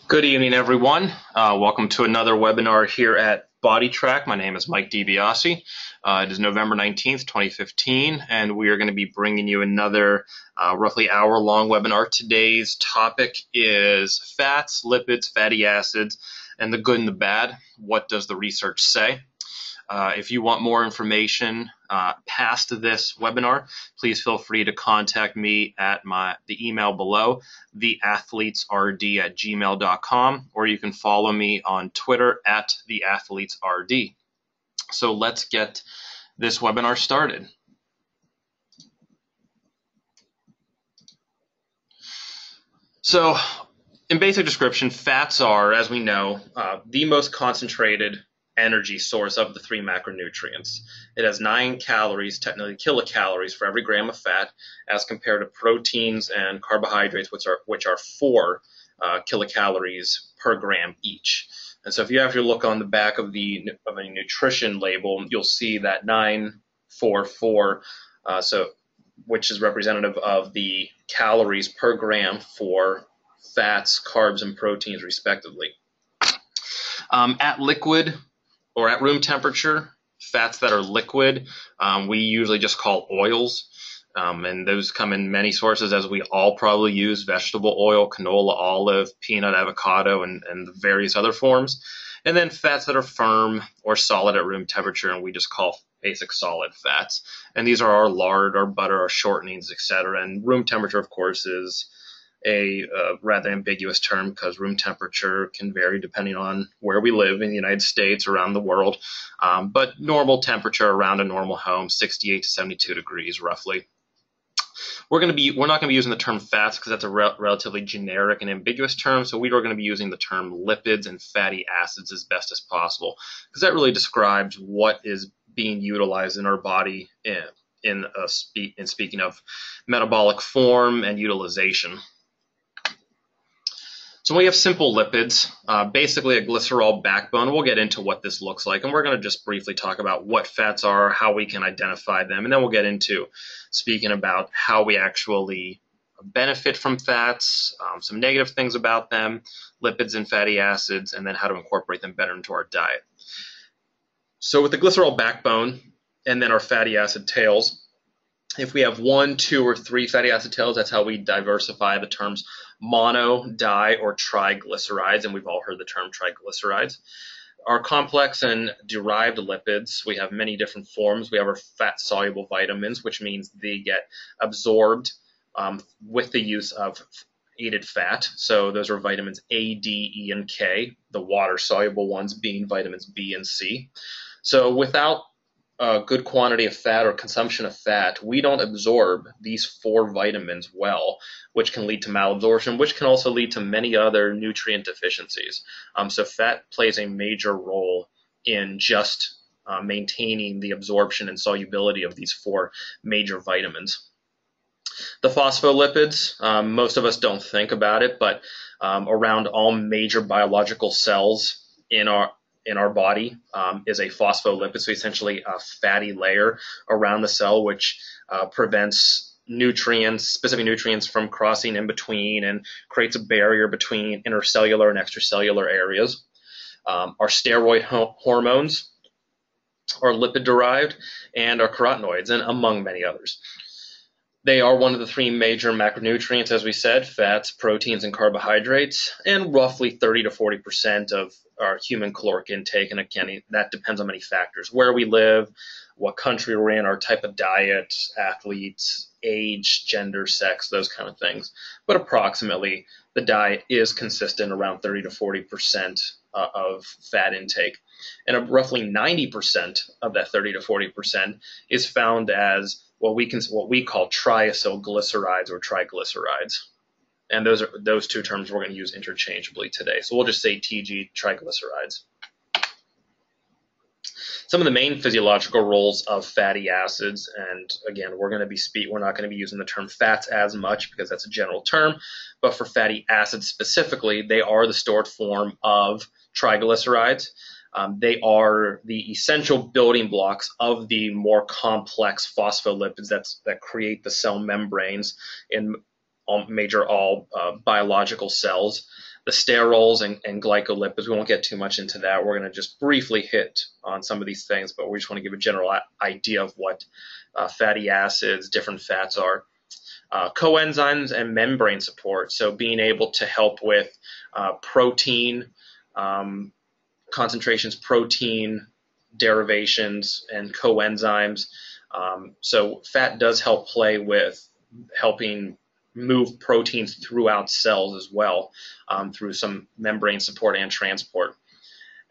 Good evening, everyone. Welcome to another webinar here at BodyTrack. My name is Mike DiBiase. It is November 19th, 2015, and we are going to be bringing you another roughly hour-long webinar. Today's topic is fats, lipids, fatty acids, and the good and the bad. What does the research say? If you want more information past this webinar, please feel free to contact me at the email below, theathletesrd@gmail.com, or you can follow me on Twitter at theathletesrd. So let's get this webinar started. So in basic description, fats are, as we know, the most concentrated energy source of the three macronutrients. It has 9 calories, technically kilocalories, for every gram of fat, as compared to proteins and carbohydrates, which are 4 kilocalories per gram each. And so if you have to look on the back of a nutrition label, you'll see that 944, which is representative of the calories per gram for fats, carbs, and proteins, respectively. At liquid or at room temperature, fats that are liquid, we usually just call oils, and those come in many sources, as we all probably use: vegetable oil, canola, olive, peanut, avocado, and the various other forms. And then fats that are firm or solid at room temperature, and we just call basic solid fats. And these are our lard, our butter, our shortenings, etc. And room temperature, of course, is a rather ambiguous term, because room temperature can vary depending on where we live in the United States, around the world. But normal temperature around a normal home, 68 to 72 degrees roughly. We're not going to be using the term fats because that's a relatively generic and ambiguous term. So we are going to be using the term lipids and fatty acids as best as possible, because that really describes what is being utilized in our body in speaking of metabolic form and utilization. So we have simple lipids, basically a glycerol backbone. We'll get into what this looks like, and we're going to just briefly talk about what fats are, how we can identify them, and then we'll get into speaking about how we actually benefit from fats, some negative things about them, lipids and fatty acids, and then how to incorporate them better into our diet. So with the glycerol backbone and then our fatty acid tails, if we have 1, 2, or 3 fatty acid tails, that's how we diversify the terms mono, di, or triglycerides, and we've all heard the term triglycerides. Our complex and derived lipids, we have many different forms. We have our fat-soluble vitamins, which means they get absorbed with the use of aided fat. So those are vitamins A, D, E, and K, the water-soluble ones being vitamins B and C. So without a good quantity of fat or consumption of fat, we don't absorb these 4 vitamins well, which can lead to malabsorption, which can also lead to many other nutrient deficiencies. So fat plays a major role in just maintaining the absorption and solubility of these 4 major vitamins. The phospholipids, most of us don't think about it, but around all major biological cells in our body is a phospholipid, so essentially a fatty layer around the cell, which prevents specific nutrients from crossing in between and creates a barrier between intercellular and extracellular areas. Our steroid hormones are lipid-derived, and our carotenoids, and among many others. They are one of the 3 major macronutrients, as we said: fats, proteins, and carbohydrates, and roughly 30 to 40% of our human caloric intake. And again, that depends on many factors: where we live, what country we're in, our type of diet, athletes, age, gender, sex, those kind of things. But approximately, the diet is consistent around 30 to 40% of fat intake. And roughly 90% of that 30 to 40% is found as what we call triacylglycerides or triglycerides. And those 2 terms we're going to use interchangeably today. So we'll just say TG, triglycerides. Some of the main physiological roles of fatty acids, and again, we're not going to be using the term fats as much because that's a general term, but for fatty acids specifically, they are the stored form of triglycerides. They are the essential building blocks of the more complex phospholipids that create the cell membranes in all biological cells. the sterols and glycolipids. We won't get too much into that. We're going to just briefly hit on some of these things, but we just want to give a general idea of what fatty acids, different fats are. Coenzymes and membrane support, so being able to help with protein concentrations, protein derivations, and coenzymes. So fat does help play with helping move proteins throughout cells as well, through some membrane support and transport.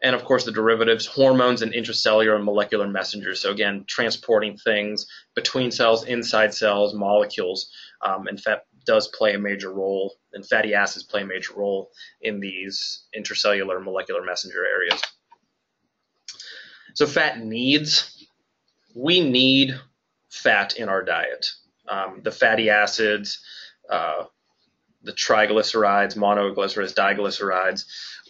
And of course the derivatives, hormones, and intracellular and molecular messengers. So again, transporting things between cells, inside cells, molecules, and fat does play a major role, and fatty acids play a major role in these intracellular and molecular messenger areas. So fat needs, we need fat in our diet. The fatty acids, the triglycerides, monoglycerides, diglycerides,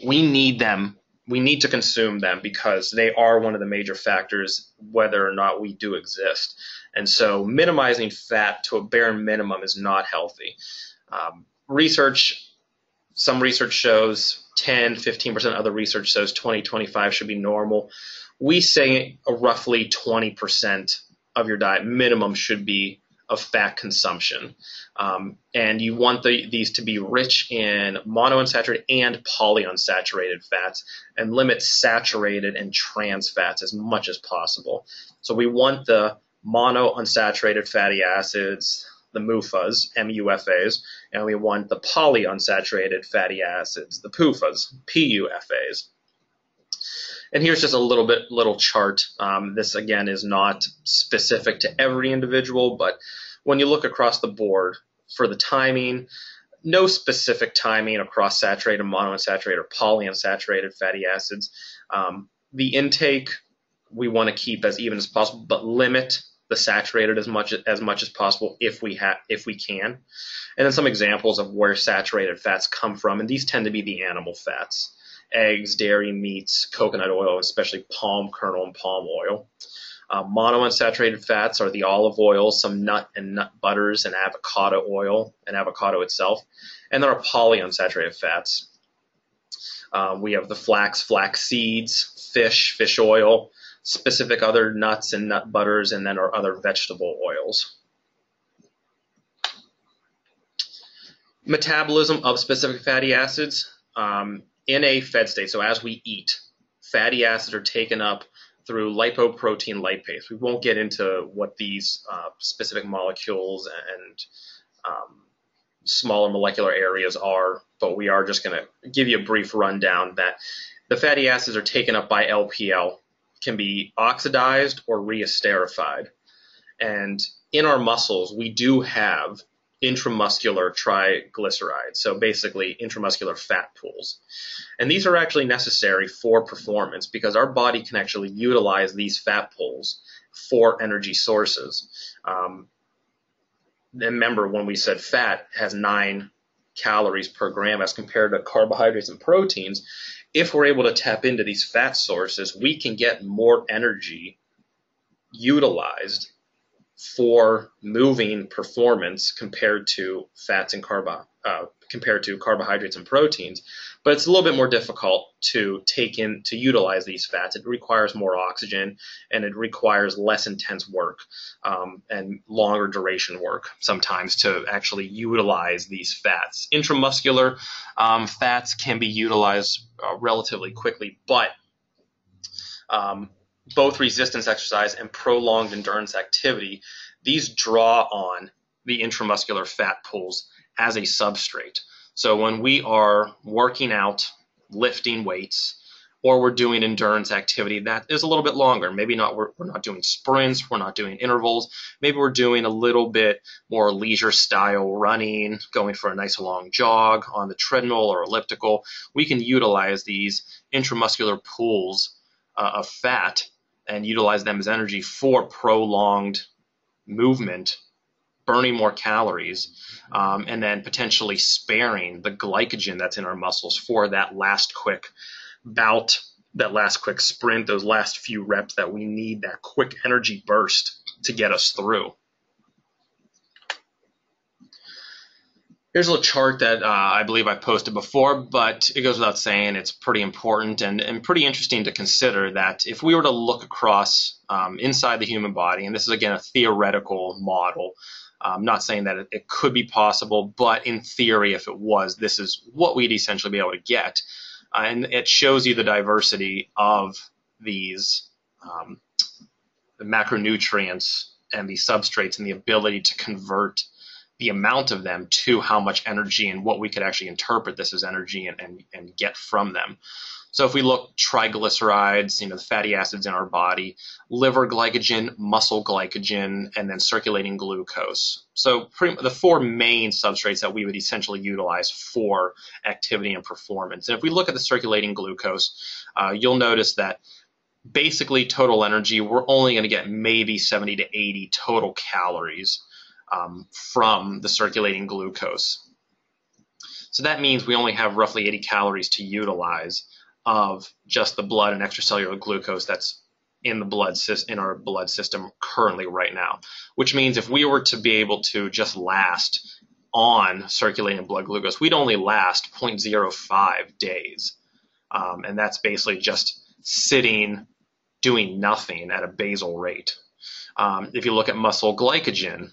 we need them. We need to consume them because they are one of the major factors whether or not we do exist. And so minimizing fat to a bare minimum is not healthy. Some research shows 10, 15%, other research shows 20, 25 should be normal. We say roughly 20% of your diet minimum should be of fat consumption. And you want these to be rich in monounsaturated and polyunsaturated fats, and limit saturated and trans fats as much as possible. So we want the monounsaturated fatty acids, the MUFAs, MUFAs, and we want the polyunsaturated fatty acids, the PUFAs, PUFAs. And here's just a little chart. This again is not specific to every individual, but when you look across the board for the timing, no specific timing across saturated, monounsaturated, or polyunsaturated fatty acids. The intake we want to keep as even as possible, but limit the saturated as much as possible if we can. And then some examples of where saturated fats come from, and these tend to be the animal fats: eggs, dairy, meats, coconut oil, especially palm kernel and palm oil. Monounsaturated fats are the olive oil, some nut and nut butters, and avocado oil, and avocado itself. And there are polyunsaturated fats. We have the flax seeds, fish oil, specific other nuts and nut butters, and then our other vegetable oils. Metabolism of specific fatty acids. In a fed state, so as we eat, fatty acids are taken up through lipoprotein lipase. We won't get into what these specific molecules and smaller molecular areas are, but we are just going to give you a brief rundown that the fatty acids are taken up by LPL, can be oxidized or reesterified. And in our muscles, we do have intramuscular triglycerides, so basically intramuscular fat pools. And these are actually necessary for performance because our body can actually utilize these fat pools for energy sources. Remember when we said fat has 9 calories per gram as compared to carbohydrates and proteins, if we're able to tap into these fat sources, we can get more energy utilized for moving performance compared to fats and compared to carbohydrates and proteins. But it's a little bit more difficult to utilize these fats. It requires more oxygen, and it requires less intense work and longer duration work sometimes to actually utilize these fats. Intramuscular fats can be utilized relatively quickly, but both resistance exercise and prolonged endurance activity, these draw on the intramuscular fat pools as a substrate. So when we are working out, lifting weights, or we're doing endurance activity that is a little bit longer, maybe we're not doing sprints, we're not doing intervals, maybe we're doing a little bit more leisure style running, going for a nice long jog on the treadmill or elliptical, we can utilize these intramuscular pools of fat and utilize them as energy for prolonged movement, burning more calories, and then potentially sparing the glycogen that's in our muscles for that last quick bout, that last quick sprint, those last few reps that we need, that quick energy burst to get us through. Here's a little chart that I believe I posted before, but it goes without saying it's pretty important and pretty interesting to consider that if we were to look across inside the human body, and this is again a theoretical model, I'm not saying that it could be possible, but in theory, if it was, this is what we'd essentially be able to get. And it shows you the diversity of these the macronutrients and the substrates and the ability to convert the amount of them to how much energy and what we could actually interpret this as energy and get from them. So if we look triglycerides, the fatty acids in our body, liver glycogen, muscle glycogen, and then circulating glucose. So the four main substrates that we would essentially utilize for activity and performance. And if we look at the circulating glucose, you'll notice that basically total energy, we're only going to get maybe 70 to 80 total calories from the circulating glucose. So that means we only have roughly 80 calories to utilize of just the blood and extracellular glucose that's in our blood system currently right now. Which means if we were to be able to just last on circulating blood glucose, we'd only last 0.05 days. And that's basically just sitting, doing nothing at a basal rate. If you look at muscle glycogen,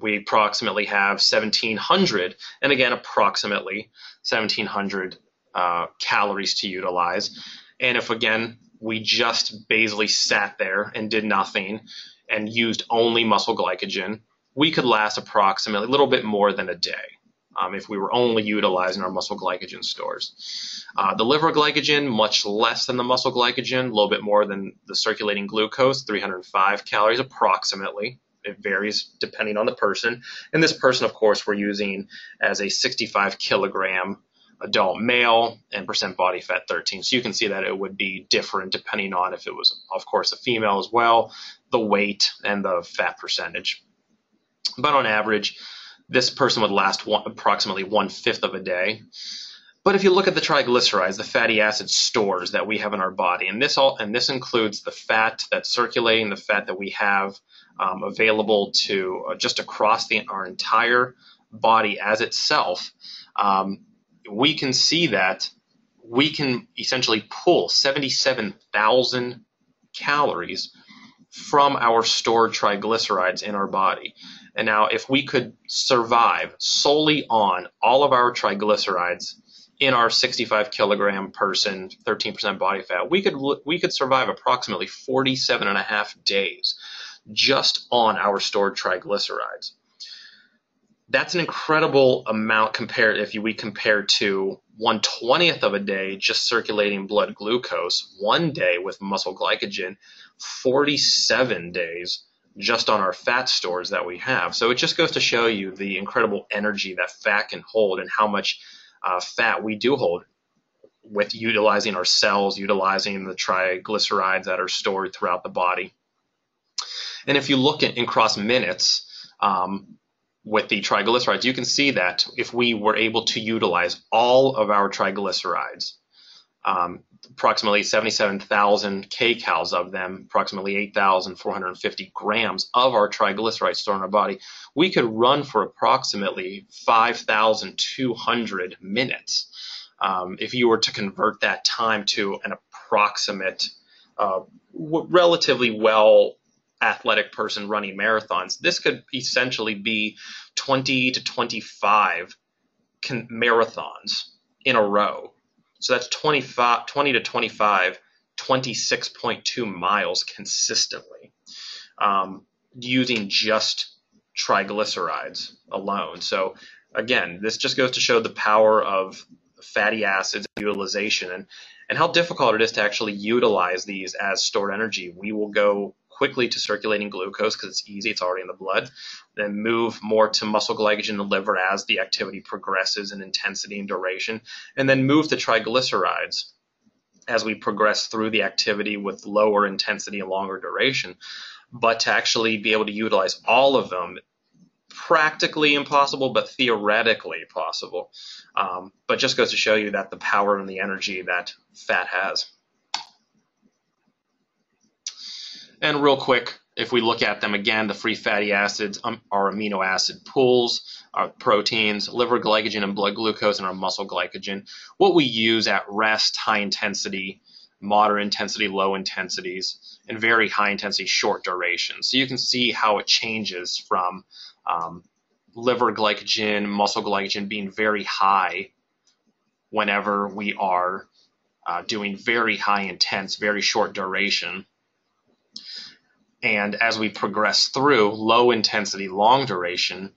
we approximately have 1,700, and again, approximately 1,700 calories to utilize. And if, again, we just basally sat there and did nothing and used only muscle glycogen, we could last approximately a little bit more than a day if we were only utilizing our muscle glycogen stores. The liver glycogen, much less than the muscle glycogen, a little bit more than the circulating glucose, 305 calories approximately. It varies depending on the person. And this person, of course, we're using as a 65 kilogram adult male and percent body fat 13. So you can see that it would be different depending on if it was, of course, a female as well, the weight and the fat percentage. But on average, this person would last approximately 1/5 of a day. But if you look at the triglycerides, the fatty acid stores that we have in our body, and this includes the fat that's circulating, the fat that we have available to just across our entire body as itself, we can see that we can essentially pull 77,000 calories from our stored triglycerides in our body. And now if we could survive solely on all of our triglycerides in our 65 kilogram person, 13% body fat, we could survive approximately 47.5 days just on our stored triglycerides. That's an incredible amount compared if we compare to 1/20th of a day just circulating blood glucose, 1 day with muscle glycogen, 47 days just on our fat stores that we have. So it just goes to show you the incredible energy that fat can hold and how much fat we do hold with utilizing our cells, utilizing the triglycerides that are stored throughout the body. And if you look in cross minutes with the triglycerides, you can see that if we were able to utilize all of our triglycerides, approximately 77,000 kcals of them, approximately 8,450 grams of our triglycerides stored in our body, we could run for approximately 5,200 minutes. If you were to convert that time to an approximate, relatively well athletic person running marathons, this could essentially be 20 to 25 marathons in a row. So that's 20 to 25, 26.2 miles consistently using just triglycerides alone. So again, this just goes to show the power of fatty acids utilization and how difficult it is to actually utilize these as stored energy. We will go quickly to circulating glucose because it's easy, it's already in the blood, then move more to muscle glycogen in the liver as the activity progresses in intensity and duration, and then move to triglycerides as we progress through the activity with lower intensity and longer duration. But to actually be able to utilize all of them, practically impossible, but theoretically possible. But just goes to show you that the power and the energy that fat has. And real quick, If we look at them again, the free fatty acids are amino acid pools, our proteins, liver glycogen and blood glucose, and our muscle glycogen. What we use at rest, high intensity, moderate intensity, low intensities, and very high intensity, short duration. So you can see how it changes from liver glycogen, muscle glycogen being very high whenever we are doing very high intense, very short duration. And as we progress through low intensity, long duration,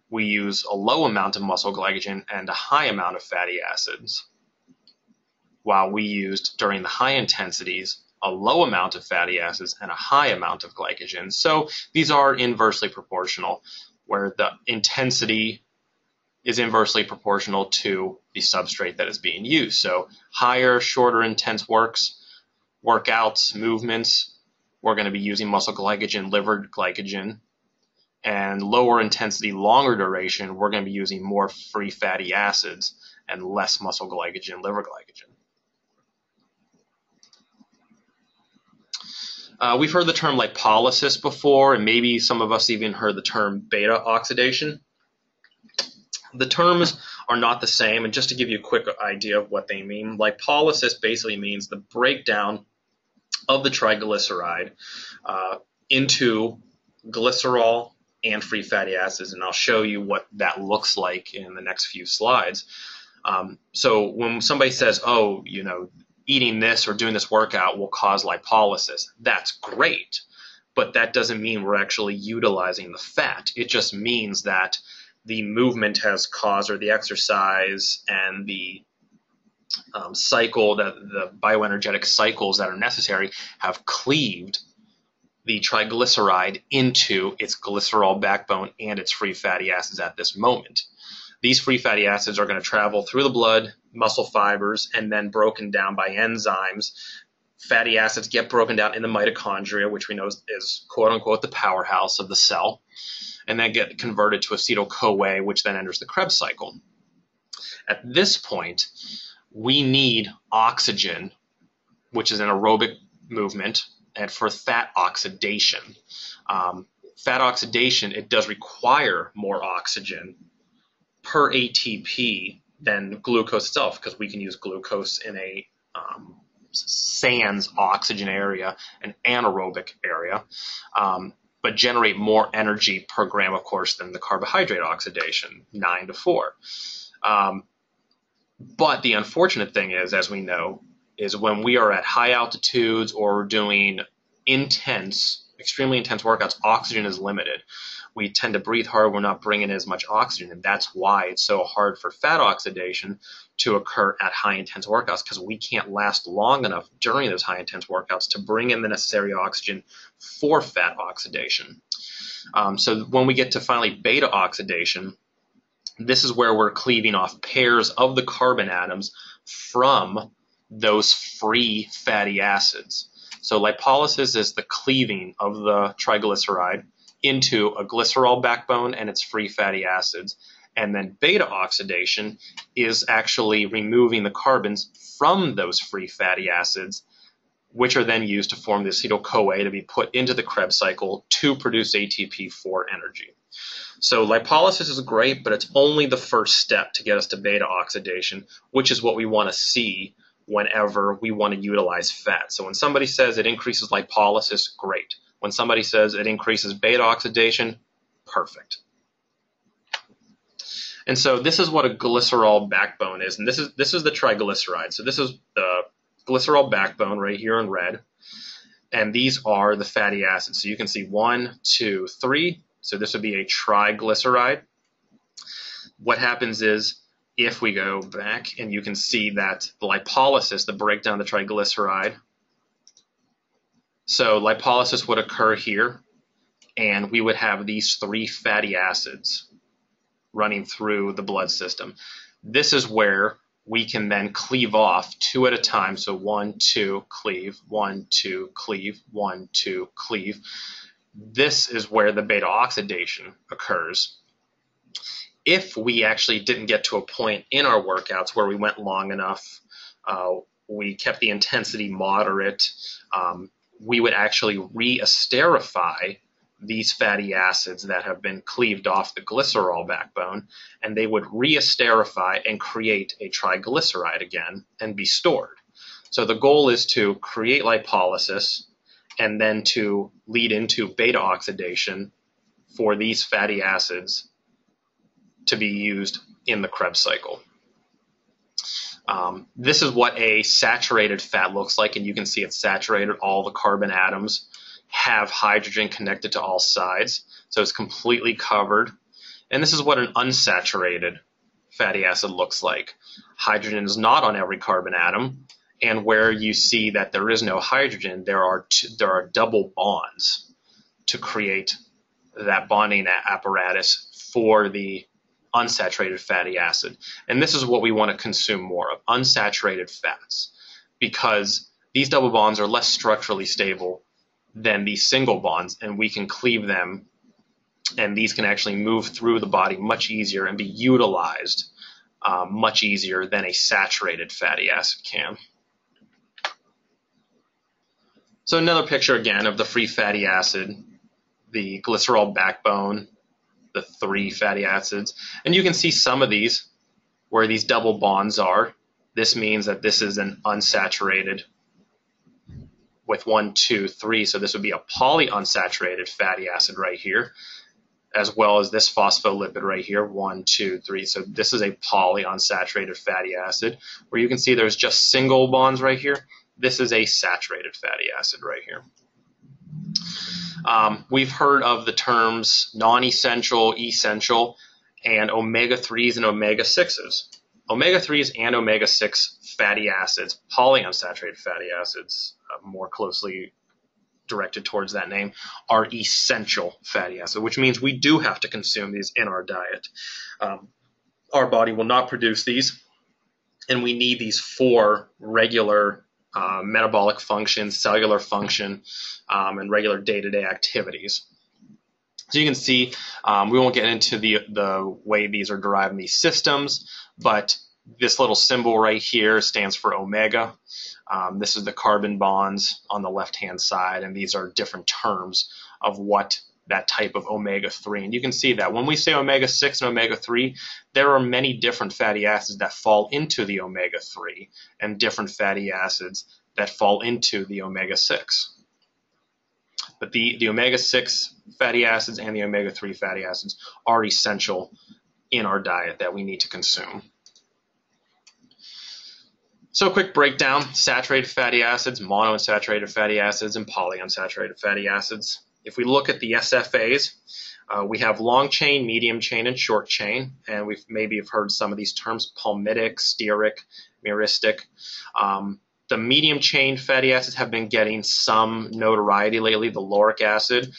we use a low amount of muscle glycogen and a high amount of fatty acids, while we used during the high intensities a low amount of fatty acids and a high amount of glycogen. So these are inversely proportional, where the intensity is inversely proportional to the substrate that is being used. So higher, shorter, intense workouts, movements, we're going to be using muscle glycogen, liver glycogen, and lower intensity, longer duration, we're going to be using more free fatty acids and less muscle glycogen, liver glycogen. We've heard the term lipolysis before, and maybe some of us even heard the term beta oxidation. The terms are not the same, and just to give you a quick idea of what they mean, lipolysis basically means the breakdown of the triglyceride into glycerol and free fatty acids, and I'll show you what that looks like in the next few slides. So when somebody says, oh, you know, eating this or doing this workout will cause lipolysis, that's great, but that doesn't mean we're actually utilizing the fat. It just means that the movement has caused, or the exercise and the cycle, the bioenergetic cycles that are necessary have cleaved the triglyceride into its glycerol backbone and its free fatty acids at this moment. These free fatty acids are going to travel through the blood, muscle fibers, and then broken down by enzymes. Fatty acids get broken down in the mitochondria, which we know is quote-unquote the powerhouse of the cell, and then get converted to acetyl-CoA, which then enters the Krebs cycle. At this point, we need oxygen, which is an aerobic movement, and for fat oxidation. Fat oxidation, it does require more oxygen per ATP than glucose itself, because we can use glucose in a sans oxygen area, an anaerobic area, but generate more energy per gram, of course, than the carbohydrate oxidation, 9 to 4. But the unfortunate thing is, as we know, is when we are at high altitudes or doing extremely intense workouts, oxygen is limited. We tend to breathe hard, we're not bringing in as much oxygen, and that's why it's so hard for fat oxidation to occur at high intense workouts, because we can't last long enough during those high intense workouts to bring in the necessary oxygen for fat oxidation. So when we get to finally beta oxidation, this is where we're cleaving off pairs of the carbon atoms from those free fatty acids. So lipolysis is the cleaving of the triglyceride into a glycerol backbone and its free fatty acids. And then beta oxidation is actually removing the carbons from those free fatty acids, which are then used to form the acetyl-CoA to be put into the Krebs cycle to produce ATP for energy. So lipolysis is great, but it's only the first step to get us to beta oxidation, which is what we want to see whenever we want to utilize fat. So when somebody says it increases lipolysis, great. When somebody says it increases beta oxidation, perfect. And so this is what a glycerol backbone is, and this is the triglyceride. So this is the glycerol backbone right here in red, and these are the fatty acids. So you can see 1, 2, 3. So this would be a triglyceride. What happens is, if we go back, and you can see that the lipolysis, the breakdown of the triglyceride, so lipolysis would occur here, and we would have these 3 fatty acids running through the blood system. This is where we can then cleave off 2 at a time. So 1, 2, cleave, 1, 2, cleave, 1, 2, cleave. This is where the beta oxidation occurs. If we actually didn't get to a point in our workouts where we went long enough, we kept the intensity moderate, we would actually re-esterify these fatty acids that have been cleaved off the glycerol backbone, and they would re-esterify and create a triglyceride again and be stored. So the goal is to create lipolysis and then to lead into beta oxidation for these fatty acids to be used in the Krebs cycle. This is what a saturated fat looks like, and you can see it's saturated. All the carbon atoms have hydrogen connected to all sides, so it's completely covered. And this is what an unsaturated fatty acid looks like. Hydrogen is not on every carbon atom, and where you see that there is no hydrogen, there are double bonds to create that bonding apparatus for the unsaturated fatty acid. And this is what we want to consume more of, unsaturated fats, because these double bonds are less structurally stable than these single bonds, and we can cleave them, and these can actually move through the body much easier and be utilized much easier than a saturated fatty acid can. So another picture again of the free fatty acid, the glycerol backbone, the 3 fatty acids, and you can see some of these where these double bonds are. This means that this is an unsaturated with 1, 2, 3, so this would be a polyunsaturated fatty acid right here, as well as this phospholipid right here, 1, 2, 3. So this is a polyunsaturated fatty acid, where you can see there's just single bonds right here. This is a saturated fatty acid right here. We've heard of the terms non-essential, essential, and omega-3s and omega-6s. Omega-3s and omega-6 fatty acids, polyunsaturated fatty acids, more closely directed towards that name, are essential fatty acids, which means we do have to consume these in our diet. Our body will not produce these, and we need these for regular metabolic function, cellular function, and regular day-to-day activities. So you can see, we won't get into the way these are derived in these systems, but this little symbol right here stands for omega. This is the carbon bonds on the left-hand side, and these are different terms of what that type of omega-3. And you can see that when we say omega-6 and omega-3, there are many different fatty acids that fall into the omega-3 and different fatty acids that fall into the omega-6. But the omega-6 fatty acids and the omega-3 fatty acids are essential in our diet that we need to consume. So a quick breakdown: saturated fatty acids, monounsaturated fatty acids, and polyunsaturated fatty acids. If we look at the SFAs, we have long chain, medium chain, and short chain, and maybe you've heard some of these terms: palmitic, stearic, myristic. The medium chain fatty acids have been getting some notoriety lately, the lauric acid.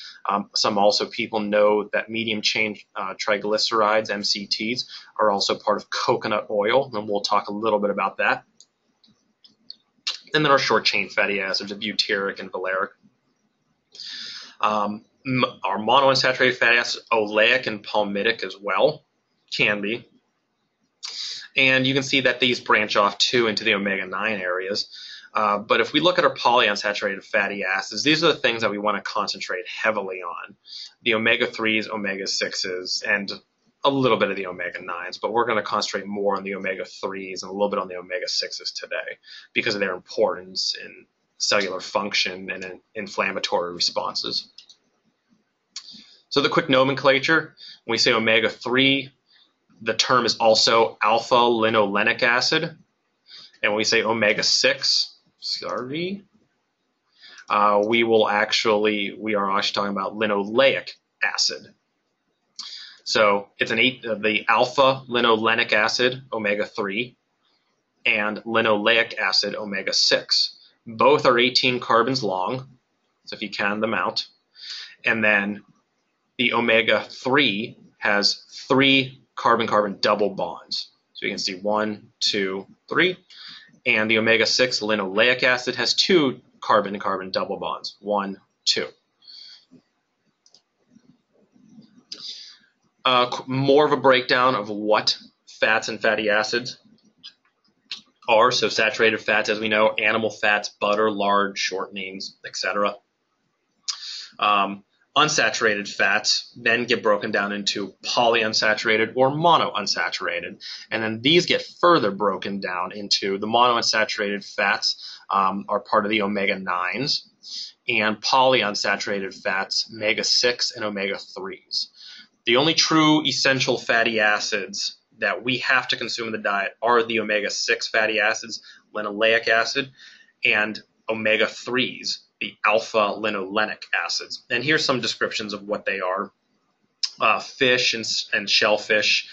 Some also people know that medium chain triglycerides, MCTs, are also part of coconut oil, and we'll talk a little bit about that. And then our short chain fatty acids of butyric and valeric. Our monounsaturated fatty acids, oleic and palmitic as well, can be. And you can see that these branch off too into the omega-9 areas. But if we look at our polyunsaturated fatty acids, these are the things that we want to concentrate heavily on. The omega-3s, omega-6s, and a little bit of the omega-9s, but we're going to concentrate more on the omega-3s and a little bit on the omega-6s today because of their importance in cellular function and in inflammatory responses. So the quick nomenclature: when we say omega-3, the term is also alpha-linolenic acid. And when we say omega-6, we are actually talking about linoleic acid. So it's the alpha-linolenic acid, omega-3, and linoleic acid, omega-6. Both are 18 carbons long, so if you count them out. And then the omega-3 has 3 carbon-carbon double bonds. So you can see 1, 2, 3. And the omega-6 linoleic acid has 2 carbon-carbon double bonds, 1, 2. More of a breakdown of what fats and fatty acids are. So saturated fats, as we know, animal fats, butter, lard, shortenings, etc. Unsaturated fats then get broken down into polyunsaturated or monounsaturated. And then these get further broken down into the monounsaturated fats are part of the omega-9s, and polyunsaturated fats, omega-6 and omega-3s. The only true essential fatty acids that we have to consume in the diet are the omega-6 fatty acids, linoleic acid, and omega-3s, the alpha-linolenic acids. And here's some descriptions of what they are. Fish and shellfish,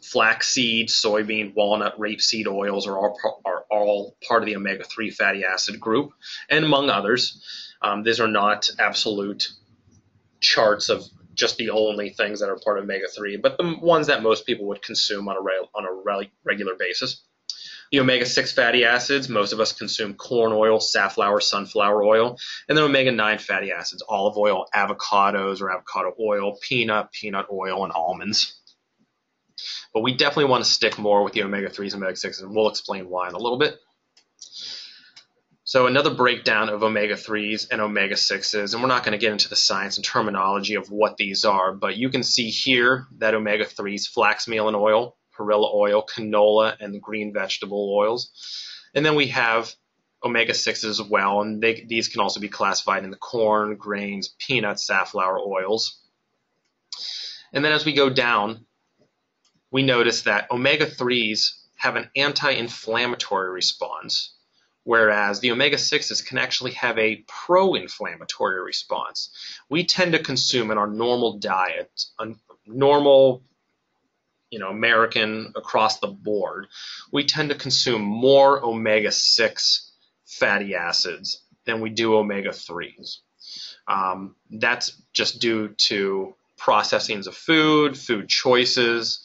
flaxseed, soybean, walnut, rapeseed oils are all part of the omega-3 fatty acid group, and among others. These are not absolute charts of just the only things that are part of omega-3, but the ones that most people would consume on a regular basis. The omega-6 fatty acids, most of us consume corn oil, safflower, sunflower oil, and then omega-9 fatty acids, olive oil, avocados or avocado oil, peanut oil, and almonds. But we definitely want to stick more with the omega-3s and omega-6s, and we'll explain why in a little bit. So another breakdown of omega-3s and omega-6s, and we're not going to get into the science and terminology of what these are, but you can see here that omega-3s, flax meal and oil, perilla oil, canola, and the green vegetable oils. And then we have omega-6s as well, and these can also be classified in the corn, grains, peanuts, safflower oils. And then as we go down, we notice that omega-3s have an anti-inflammatory response, whereas the omega-6s can actually have a pro-inflammatory response. We tend to consume in our normal diet, a normal American across the board, we tend to consume more omega-6 fatty acids than we do omega-3s. That's just due to processings of food choices,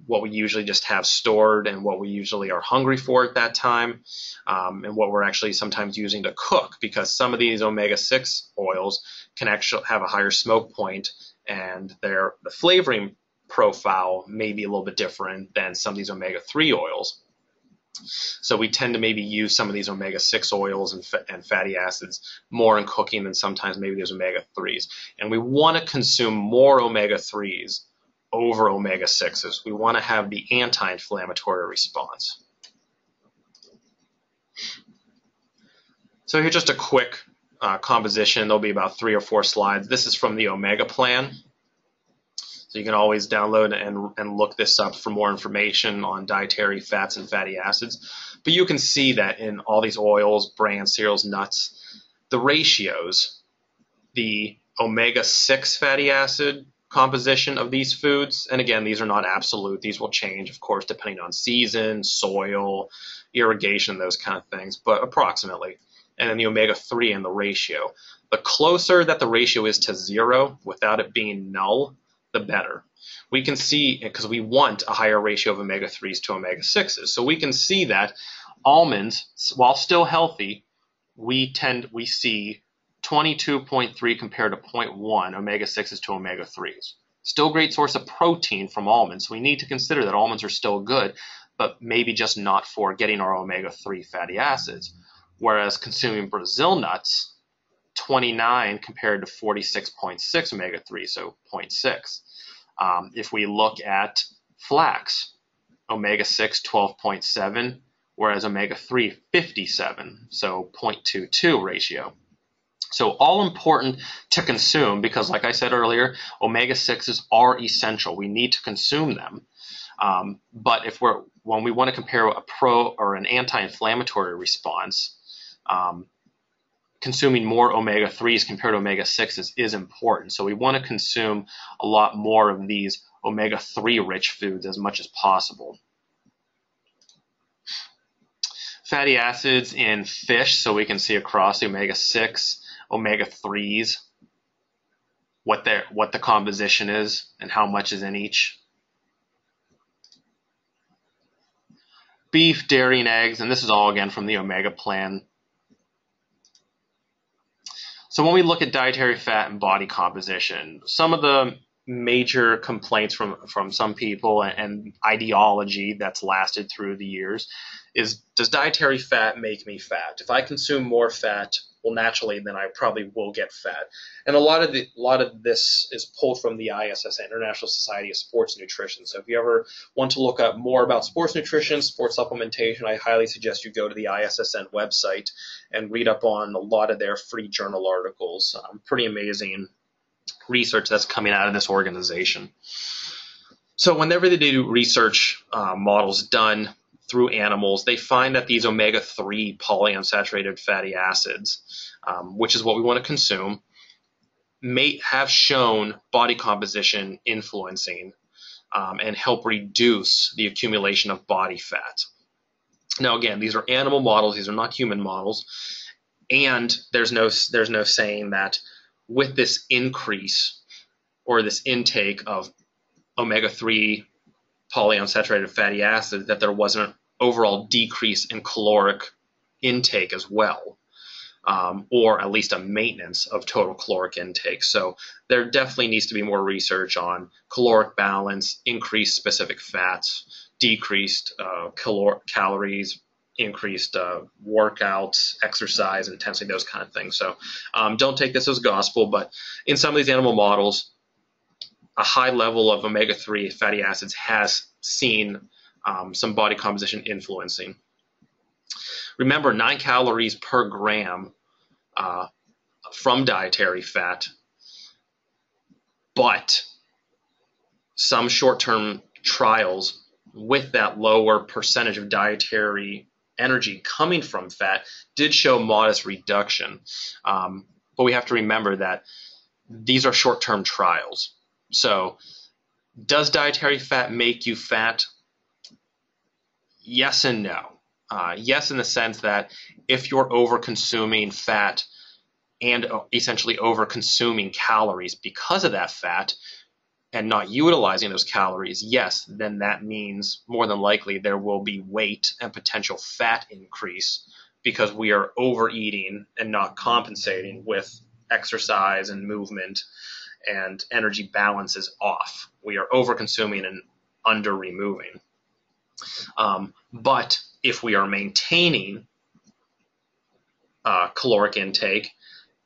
what we usually just have stored and what we usually are hungry for at that time, and what we're actually sometimes using to cook, because some of these omega-6 oils can actually have a higher smoke point, and the flavoring profile may be a little bit different than some of these omega-3 oils. So we tend to maybe use some of these omega-6 oils and fatty acids more in cooking than sometimes maybe there's omega-3s. And we want to consume more omega-3s over omega-6s. We want to have the anti-inflammatory response. So here's just a quick composition. There'll be about 3 or 4 slides. This is from the Omega Plan. So you can always download and look this up for more information on dietary fats and fatty acids. But you can see that in all these oils, bran, cereals, nuts, the ratios, the omega-6 fatty acid composition of these foods, and again, these are not absolute. These will change, of course, depending on season, soil, irrigation, those kind of things, but approximately. And then the omega-3 and the ratio. The closer that the ratio is to 0 without it being null, the better. We can see, because we want a higher ratio of omega-3s to omega-6s, so we can see that almonds, while still healthy, we see 22.3 compared to 0.1 omega-6s to omega-3s. Still a great source of protein from almonds, so we need to consider that almonds are still good, but maybe just not for getting our omega-3 fatty acids. Whereas consuming Brazil nuts, 29 compared to 46.6 omega-3, so 0.6. If we look at flax, omega-6, 12.7, whereas omega-3, 57, so 0.22 ratio. So all important to consume because, like I said earlier, omega-6s are essential. We need to consume them. But when we want to compare a pro or an anti-inflammatory response, consuming more omega-3s compared to omega-6s is important. So we want to consume a lot more of these omega-3 rich foods as much as possible. Fatty acids in fish, so we can see across the omega-6, omega-3s, what the composition is and how much is in each. Beef, dairy, and eggs, and this is all again from the Omega Plan. So when we look at dietary fat and body composition, some of the major complaints from some people and ideology that's lasted through the years is, does dietary fat make me fat? If I consume more fat, well, naturally, then I probably will get fat. And a lot of this is pulled from the ISSN, International Society of Sports Nutrition. So if you ever want to look up more about sports nutrition, sports supplementation, I highly suggest you go to the ISSN website and read up on a lot of their free journal articles. Pretty amazing research that's coming out of this organization. So whenever they do research models done through animals, they find that these omega-3 polyunsaturated fatty acids, which is what we want to consume, may have shown body composition influencing and help reduce the accumulation of body fat. Now, again, these are animal models; these are not human models, and there's no saying that with this increase or this intake of omega-3 polyunsaturated fatty acids that there wasn't an overall decrease in caloric intake as well, or at least a maintenance of total caloric intake. So there definitely needs to be more research on caloric balance, increased specific fats, decreased calories, increased workouts, exercise intensity, those kind of things. So don't take this as gospel, but in some of these animal models, a high level of omega-3 fatty acids has seen some body composition influencing. Remember, 9 calories per gram from dietary fat, but some short-term trials with that lower percentage of dietary energy coming from fat did show modest reduction. But we have to remember that these are short-term trials. So does dietary fat make you fat? Yes and no. Yes, in the sense that if you're over-consuming fat and essentially over-consuming calories because of that fat and not utilizing those calories, yes, then that means more than likely there will be weight and potential fat increase because we are overeating and not compensating with exercise and movement, and energy balance is off. We are over-consuming and under-removing. But if we are maintaining caloric intake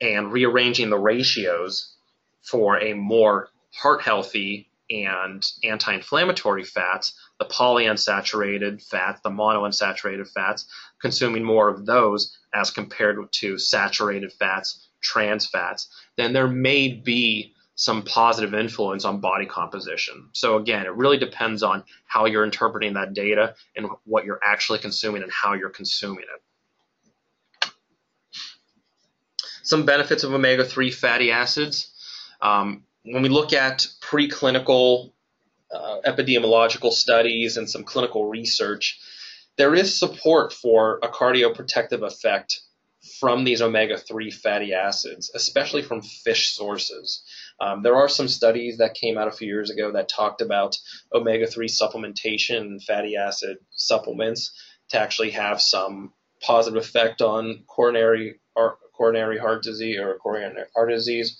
and rearranging the ratios for a more heart-healthy and anti-inflammatory fats, the polyunsaturated fats, the monounsaturated fats, consuming more of those as compared to saturated fats, trans fats, then there may be some positive influence on body composition. So again, it really depends on how you're interpreting that data and what you're actually consuming and how you're consuming it. Some benefits of omega-3 fatty acids. When we look at preclinical epidemiological studies and some clinical research, there is support for a cardioprotective effect from these omega-3 fatty acids, especially from fish sources. There are some studies that came out a few years ago that talked about omega-3 supplementation and fatty acid supplements to actually have some positive effect on coronary heart disease or coronary heart disease,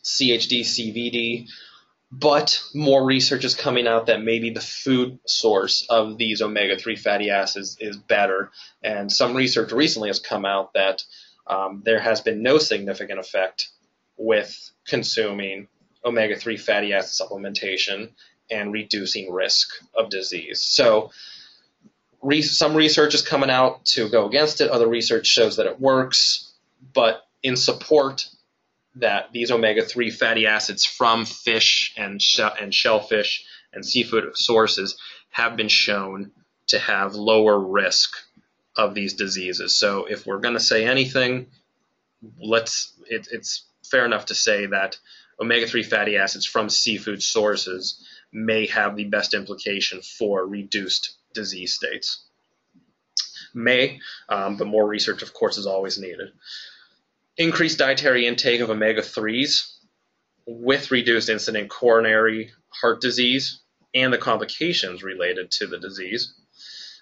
CHD, CVD. But more research is coming out that maybe the food source of these omega-3 fatty acids is better. And some research recently has come out that there has been no significant effect with consuming omega-3 fatty acid supplementation and reducing risk of disease. So some research is coming out to go against it. Other research shows that it works. But in support that these omega-3 fatty acids from fish and shellfish and seafood sources have been shown to have lower risk of these diseases. So if we're going to say anything, it's fair enough to say that omega-3 fatty acids from seafood sources may have the best implication for reduced disease states. But more research, of course, is always needed. Increased dietary intake of omega-3s with reduced incident coronary heart disease and the complications related to the disease.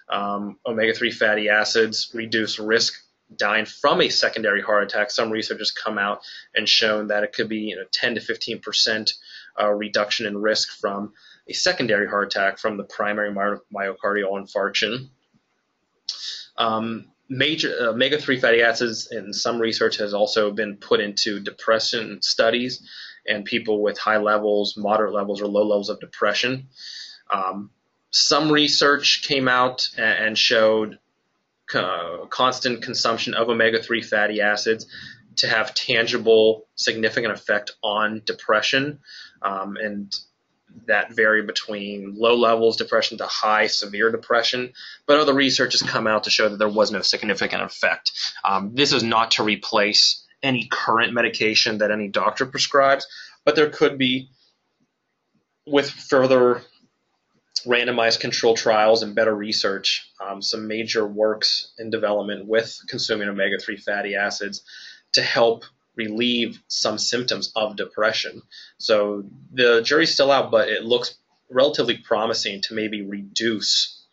Omega-3 fatty acids reduce risk dying from a secondary heart attack. Some research has come out and shown that it could be 10 to 15% reduction in risk from a secondary heart attack from the primary myocardial infarction. Major omega-3 fatty acids in some research has also been put into depression studies and people with high levels, moderate levels, or low levels of depression. Some research came out and showed constant consumption of omega-3 fatty acids to have tangible, significant effect on depression, and that vary between low levels depression to high severe depression. But other research has come out to show that there was no significant effect. This is not to replace any current medication that any doctor prescribes, but there could be, with further randomized control trials and better research, some major works in development with consuming omega-3 fatty acids to help relieve some symptoms of depression. So the jury's still out, but it looks relatively promising to maybe reduce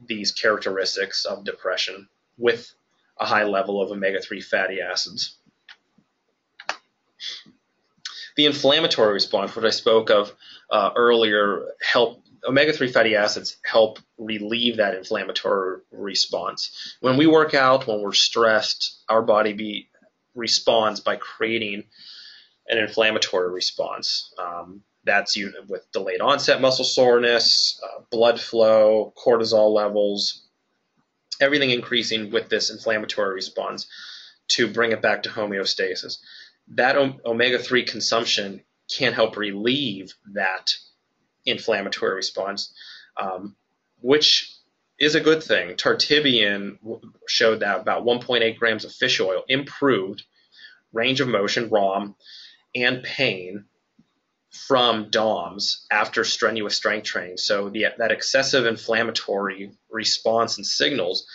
these characteristics of depression with a high level of omega-3 fatty acids. The inflammatory response, which I spoke of earlier, omega-3 fatty acids help relieve that inflammatory response. When we work out, when we're stressed, our body responds by creating an inflammatory response. That's with delayed onset muscle soreness, blood flow, cortisol levels, everything increasing with this inflammatory response to bring it back to homeostasis. That omega-3 consumption can help relieve that inflammatory response, which is a good thing. Tartibian showed that about 1.8 grams of fish oil improved range of motion, ROM, and pain from DOMS after strenuous strength training. So that excessive inflammatory response and signals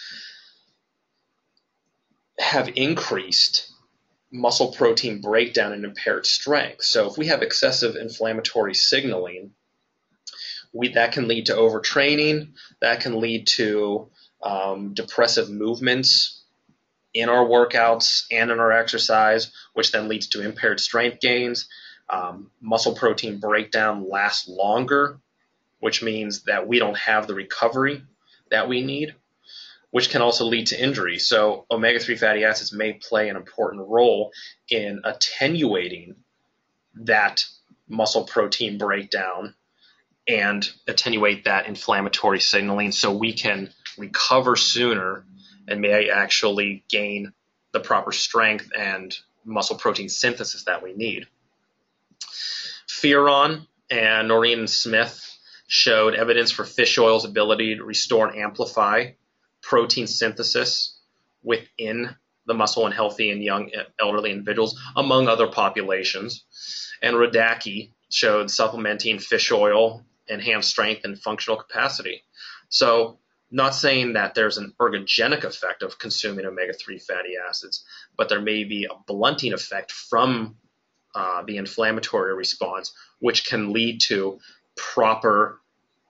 have increased muscle protein breakdown and impaired strength. So if we have excessive inflammatory signaling, that can lead to overtraining, that can lead to depressive movements in our workouts and in our exercise, which then leads to impaired strength gains. Muscle protein breakdown lasts longer, which means that we don't have the recovery that we need, which can also lead to injury. So omega-3 fatty acids may play an important role in attenuating that muscle protein breakdown and attenuate that inflammatory signaling so we can recover sooner and may actually gain the proper strength and muscle protein synthesis that we need. Fearon and Noreen Smith showed evidence for fish oil's ability to restore and amplify protein synthesis within the muscle in healthy and young elderly individuals, among other populations. And Radacki showed supplementing fish oil enhanced strength and functional capacity. So not saying that there's an ergogenic effect of consuming omega-3 fatty acids, but there may be a blunting effect from the inflammatory response, which can lead to proper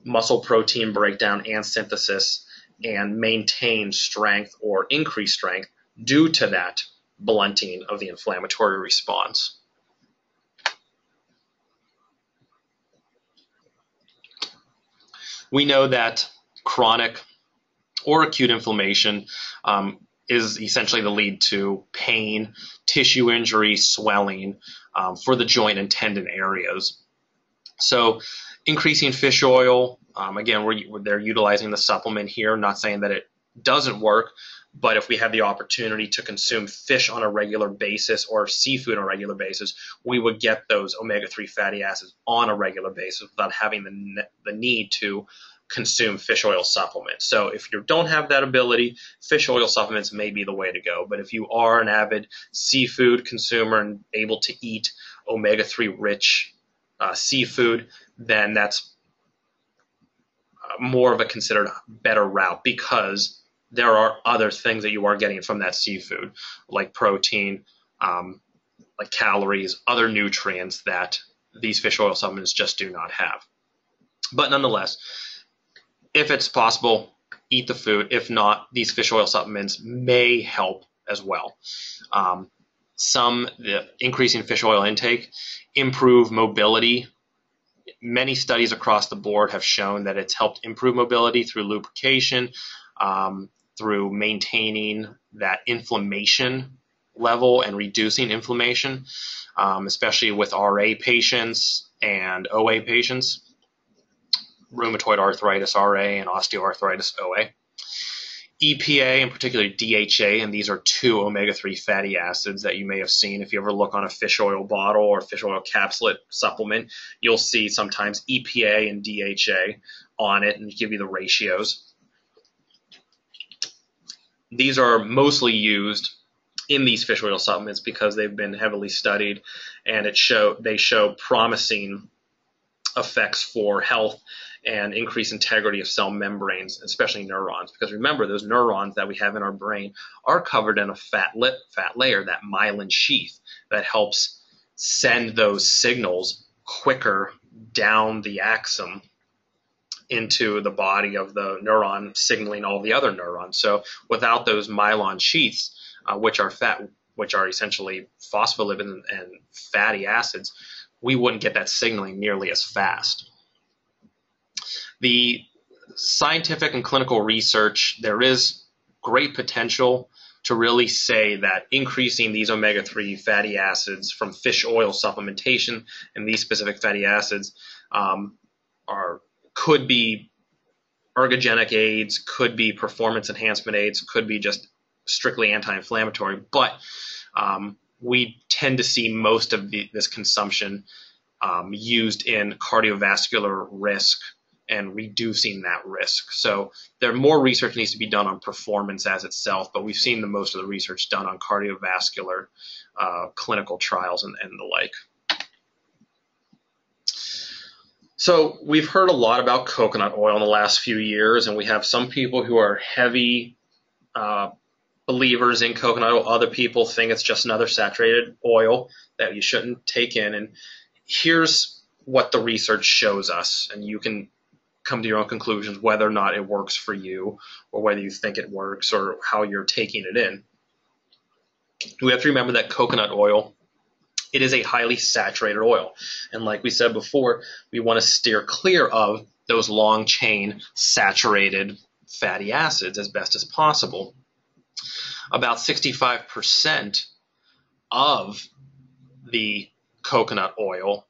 muscle protein breakdown and synthesis and maintain strength or increase strength due to that blunting of the inflammatory response. We know that chronic or acute inflammation is essentially the lead to pain, tissue injury, swelling for the joint and tendon areas. So increasing fish oil, again, they're utilizing the supplement here, not saying that it doesn't work, but if we have the opportunity to consume fish on a regular basis or seafood on a regular basis, we would get those omega-3 fatty acids on a regular basis without having the need to consume fish oil supplements. So if you don't have that ability, fish oil supplements may be the way to go. But if you are an avid seafood consumer and able to eat omega-3 rich seafood, then that's more of a considered better route, because there are other things that you are getting from that seafood, like protein, like calories, other nutrients that these fish oil supplements just do not have. But nonetheless, if it's possible, eat the food. If not, these fish oil supplements may help as well. The increasing fish oil intake improve mobility. Many studies across the board have shown that it's helped improve mobility through lubrication, through maintaining that inflammation level and reducing inflammation, especially with RA patients and OA patients, rheumatoid arthritis RA and osteoarthritis OA. EPA and particularly DHA, and these are two omega-3 fatty acids that you may have seen. If you ever look on a fish oil bottle or fish oil capsule supplement, you'll see sometimes EPA and DHA on it and give you the ratios. These are mostly used in these fish oil supplements because they've been heavily studied, and they show promising effects for health and increase integrity of cell membranes, especially neurons. Because remember, those neurons that we have in our brain are covered in a fat layer, that myelin sheath, that helps send those signals quicker down the axon into the body of the neuron, signaling all the other neurons. So without those myelin sheaths, which are essentially phospholipid and fatty acids, we wouldn't get that signaling nearly as fast. The scientific and clinical research, there is great potential to really say that increasing these omega-3 fatty acids from fish oil supplementation and these specific fatty acids could be ergogenic aids, could be performance enhancement aids, could be just strictly anti-inflammatory, but we tend to see most of this consumption used in cardiovascular risk and reducing that risk. So more research needs to be done on performance as itself, but we've seen most of the research done on cardiovascular clinical trials and the like. So we've heard a lot about coconut oil in the last few years, and we have some people who are heavy believers in coconut oil. Other people think it's just another saturated oil that you shouldn't take in. And here's what the research shows us, and you can come to your own conclusions whether or not it works for you, or whether you think it works, or how you're taking it in. We have to remember that coconut oil, it is a highly saturated oil. And like we said before, we want to steer clear of those long chain saturated fatty acids as best as possible. About 65% of the coconut oil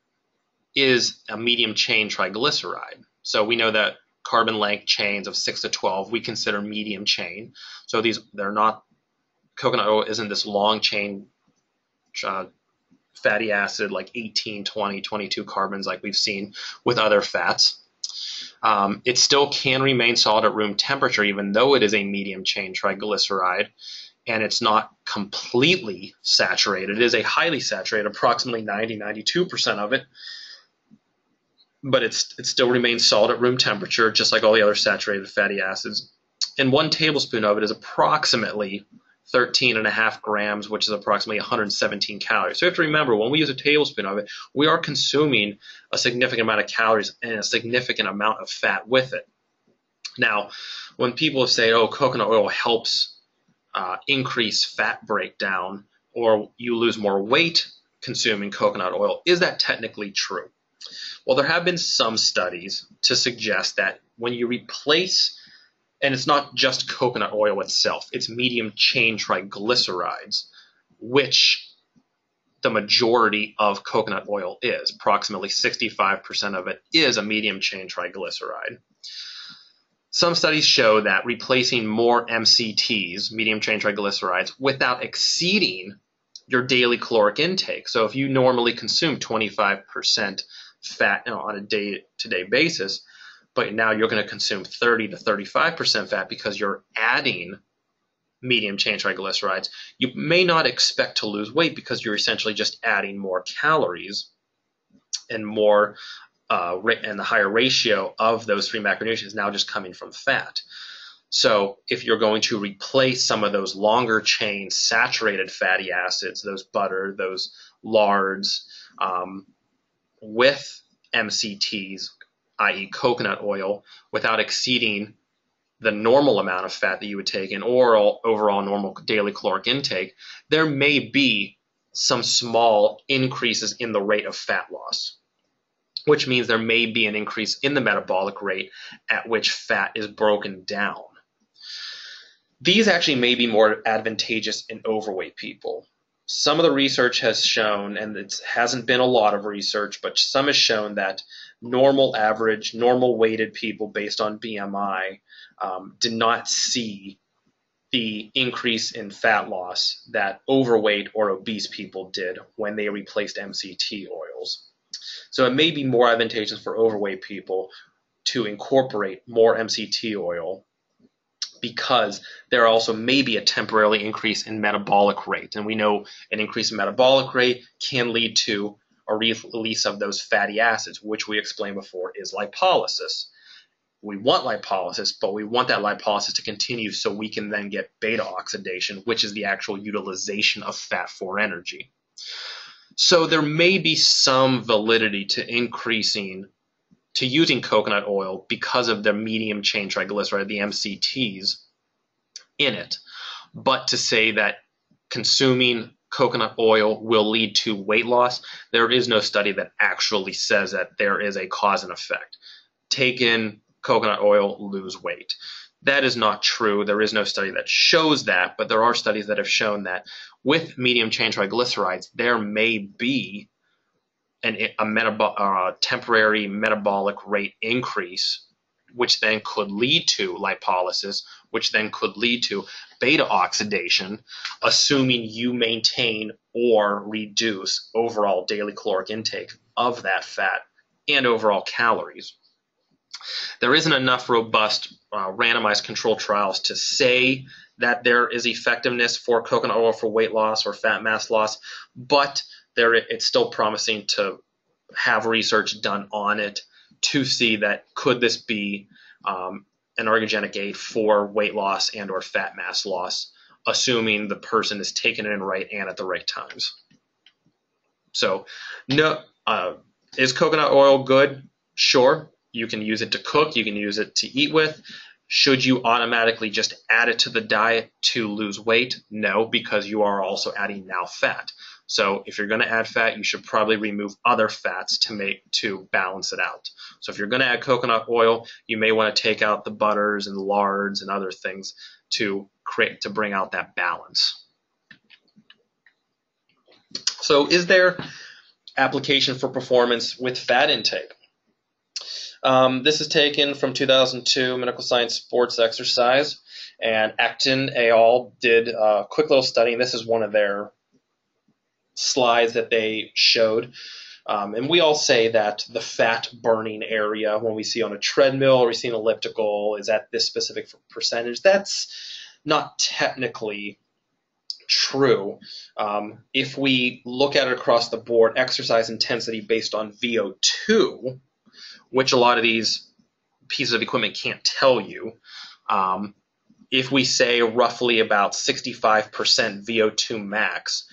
is a medium chain triglyceride. So we know that carbon length chains of 6 to 12 we consider medium chain. So coconut oil isn't this long chain fatty acid like 18, 20, 22 carbons like we've seen with other fats. It still can remain solid at room temperature even though it is a medium chain triglyceride, and it's not completely saturated. It is a highly saturated, approximately 90-92% of it, but it still remains solid at room temperature, just like all the other saturated fatty acids. And 1 tablespoon of it is approximately 13.5 grams, which is approximately 117 calories. So you have to remember, when we use a tablespoon of it, we are consuming a significant amount of calories and a significant amount of fat with it. Now, when people say, oh, coconut oil helps increase fat breakdown, or you lose more weight consuming coconut oil, is that technically true? Well, there have been some studies to suggest that when you replace, and it's not just coconut oil itself, it's medium chain triglycerides, which the majority of coconut oil is. Approximately 65% of it is a medium chain triglyceride. Some studies show that replacing more MCTs, medium chain triglycerides, without exceeding your daily caloric intake. So if you normally consume 25% fat on a day-to-day basis, but now you're going to consume 30 to 35% fat because you're adding medium chain triglycerides, you may not expect to lose weight because you're essentially just adding more calories and more and the higher ratio of those 3 macronutrients is now just coming from fat. So if you're going to replace some of those longer chain saturated fatty acids, those butter, those lards, with MCTs, i.e. coconut oil, without exceeding the normal amount of fat that you would take in or overall normal daily caloric intake, there may be some small increases in the rate of fat loss, which means there may be an increase in the metabolic rate at which fat is broken down. These actually may be more advantageous in overweight people. Some of the research has shown, and it hasn't been a lot of research, but some has shown that normal average, normal weighted people based on BMI did not see the increase in fat loss that overweight or obese people did when they replaced MCT oils. So it may be more advantageous for overweight people to incorporate more MCT oil because there also may be a temporary increase in metabolic rate. And we know an increase in metabolic rate can lead to a release of those fatty acids, which we explained before is lipolysis. We want lipolysis, but we want that lipolysis to continue so we can then get beta oxidation, which is the actual utilization of fat for energy. So there may be some validity to using coconut oil because of the medium chain triglyceride, the MCTs, in it. But to say that consuming coconut oil will lead to weight loss, there is no study that actually says that there is a cause and effect. Take in coconut oil, lose weight. That is not true. There is no study that shows that, but there are studies that have shown that with medium chain triglycerides, there may be a temporary metabolic rate increase, which then could lead to lipolysis, which then could lead to beta oxidation, assuming you maintain or reduce overall daily caloric intake of that fat and overall calories. There isn't enough robust randomized control trials to say that there is effectiveness for coconut oil for weight loss or fat mass loss, but it's still promising to have research done on it to see that could this be an ergogenic aid for weight loss and or fat mass loss, assuming the person is taking it in right and at the right times. So, is coconut oil good? Sure. You can use it to cook. You can use it to eat with. Should you automatically just add it to the diet to lose weight? No, because you are also adding now fat. So if you're going to add fat, you should probably remove other fats to balance it out. So if you're going to add coconut oil, you may want to take out the butters and the lards and other things to bring out that balance. So is there application for performance with fat intake? This is taken from 2002 Medical Science Sports Exercise, and Acton et al. Did a quick little study, and this is one of their slides that they showed. And we all say that the fat burning area when we see on a treadmill or we see an elliptical is at this specific percentage. That's not technically true. If we look at it across the board, exercise intensity based on VO2, which a lot of these pieces of equipment can't tell you, if we say roughly about 65% VO2 max,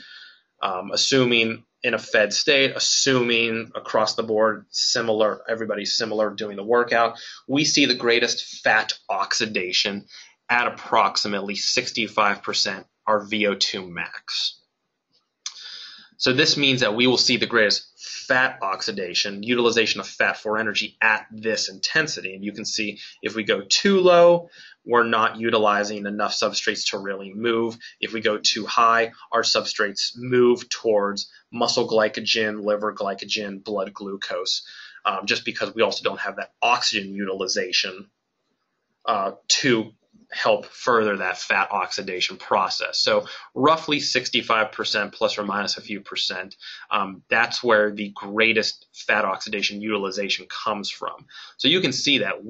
assuming in a fed state, assuming across the board everybody's similar doing the workout, we see the greatest fat oxidation at approximately 65% our VO2 max. So this means that we will see the greatest fat oxidation, utilization of fat for energy at this intensity. And you can see if we go too low, we're not utilizing enough substrates to really move. If we go too high, our substrates move towards muscle glycogen, liver glycogen, blood glucose, just because we also don't have that oxygen utilization to help further that fat oxidation process. So roughly 65% plus or minus a few percent, that's where the greatest fat oxidation utilization comes from. So you can see that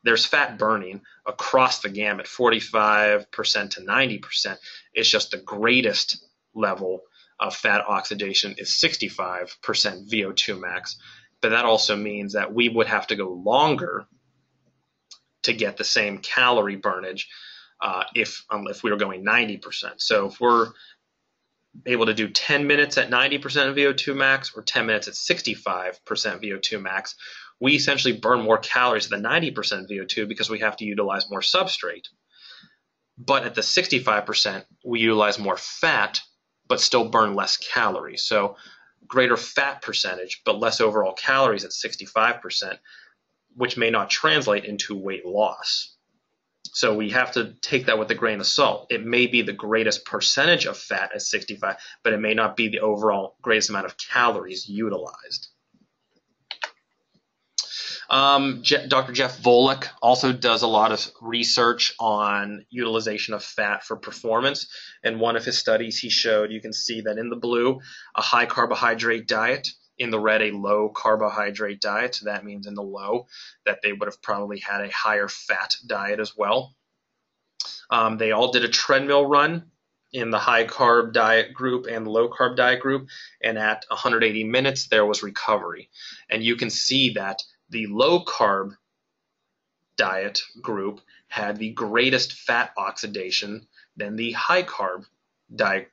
there's fat burning across the gamut, 45% to 90%. It's just the greatest level of fat oxidation is 65% VO2 max. But that also means that we would have to go longer to get the same calorie burnage if we were going 90%. So if we're able to do 10 minutes at 90% of VO2 max or 10 minutes at 65% VO2 max, we essentially burn more calories at the 90% VO2 because we have to utilize more substrate. But at the 65%, we utilize more fat, but still burn less calories. So greater fat percentage, but less overall calories at 65%, which may not translate into weight loss. So we have to take that with a grain of salt. It may be the greatest percentage of fat at 65, but it may not be the overall greatest amount of calories utilized. Dr. Jeff Volek also does a lot of research on utilization of fat for performance. In one of his studies, he showed, you can see that in the blue, a high carbohydrate diet, in the red, a low carbohydrate diet. So that means in the low that they would have probably had a higher fat diet as well. They all did a treadmill run in the high carb diet group and the low carb diet group, and at 180 minutes there was recovery. And you can see that the low carb diet group had the greatest fat oxidation than the high carb diet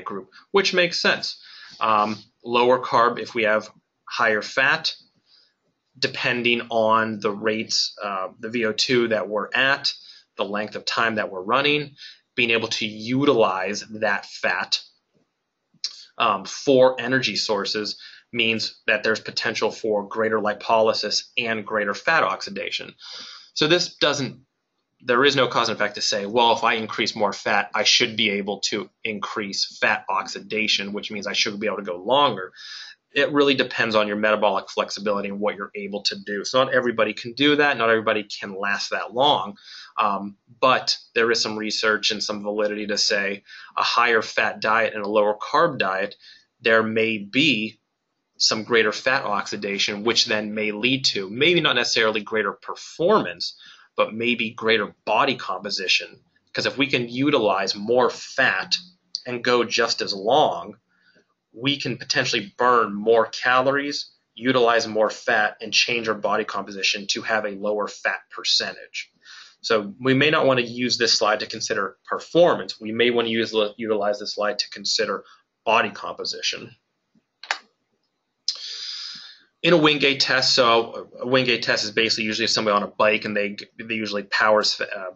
group, which makes sense. Lower carb, if we have higher fat, depending on the rates, the VO2 that we're at, the length of time that we're running, being able to utilize that fat for energy sources means that there's potential for greater lipolysis and greater fat oxidation. So there is no cause and effect to say, well, if I increase more fat, I should be able to increase fat oxidation, which means I should be able to go longer. It really depends on your metabolic flexibility and what you're able to do. So not everybody can do that. Not everybody can last that long. But there is some research and some validity to say a higher fat diet and a lower carb diet, there may be some greater fat oxidation, which then may lead to maybe not necessarily greater performance, but maybe greater body composition. Because if we can utilize more fat and go just as long, we can potentially burn more calories, utilize more fat, and change our body composition to have a lower fat percentage. So we may not want to use this slide to consider performance. We may want to utilize this slide to consider body composition. In a Wingate test, so a Wingate test is basically usually somebody on a bike, and they usually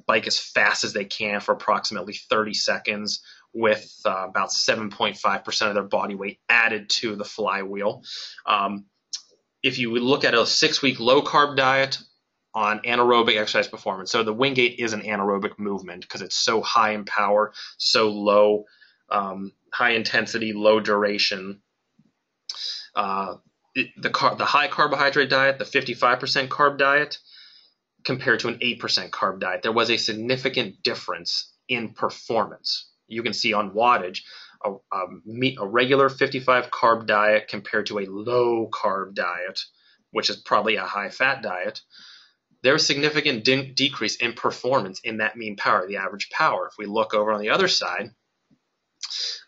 bike as fast as they can for approximately 30 seconds with about 7.5% of their body weight added to the flywheel. If you look at a 6-week low-carb diet on anaerobic exercise performance, so the Wingate is an anaerobic movement because it's so high in power, so low, high intensity, low duration. The high carbohydrate diet, the 55% carb diet, compared to an 8% carb diet, there was a significant difference in performance. You can see on wattage, a regular 55 carb diet compared to a low carb diet, which is probably a high fat diet, there's a significant decrease in performance in that mean power, the average power. If we look over on the other side,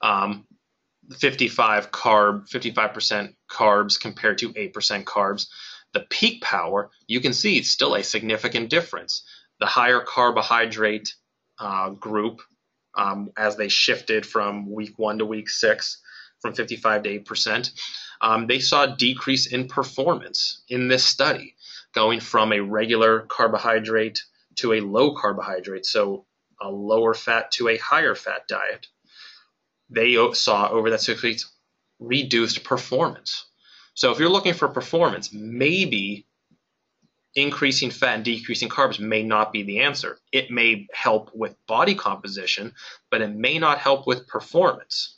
55% carbs compared to 8% carbs, the peak power, you can see it's still a significant difference. The higher carbohydrate group, as they shifted from week 1 to week 6, from 55 to 8%, they saw a decrease in performance in this study, going from a regular carbohydrate to a low carbohydrate, so a lower fat to a higher fat diet. They saw over that 6 weeks reduced performance. So if you're looking for performance, maybe increasing fat and decreasing carbs may not be the answer. It may help with body composition, but it may not help with performance.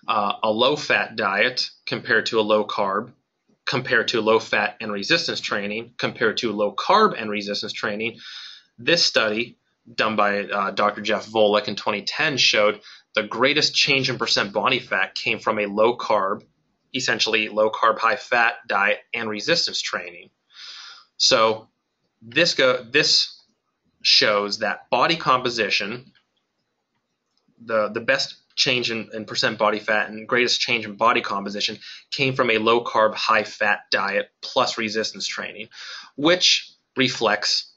A low-fat diet compared to a low carb, compared to low fat and resistance training, compared to low carb and resistance training, this study done by Dr. Jeff Volek in 2010 showed the greatest change in percent body fat came from a low carb, essentially low carb, high fat diet and resistance training. So this shows that body composition, the best change in percent body fat and greatest change in body composition came from a low carb, high fat diet plus resistance training, which reflects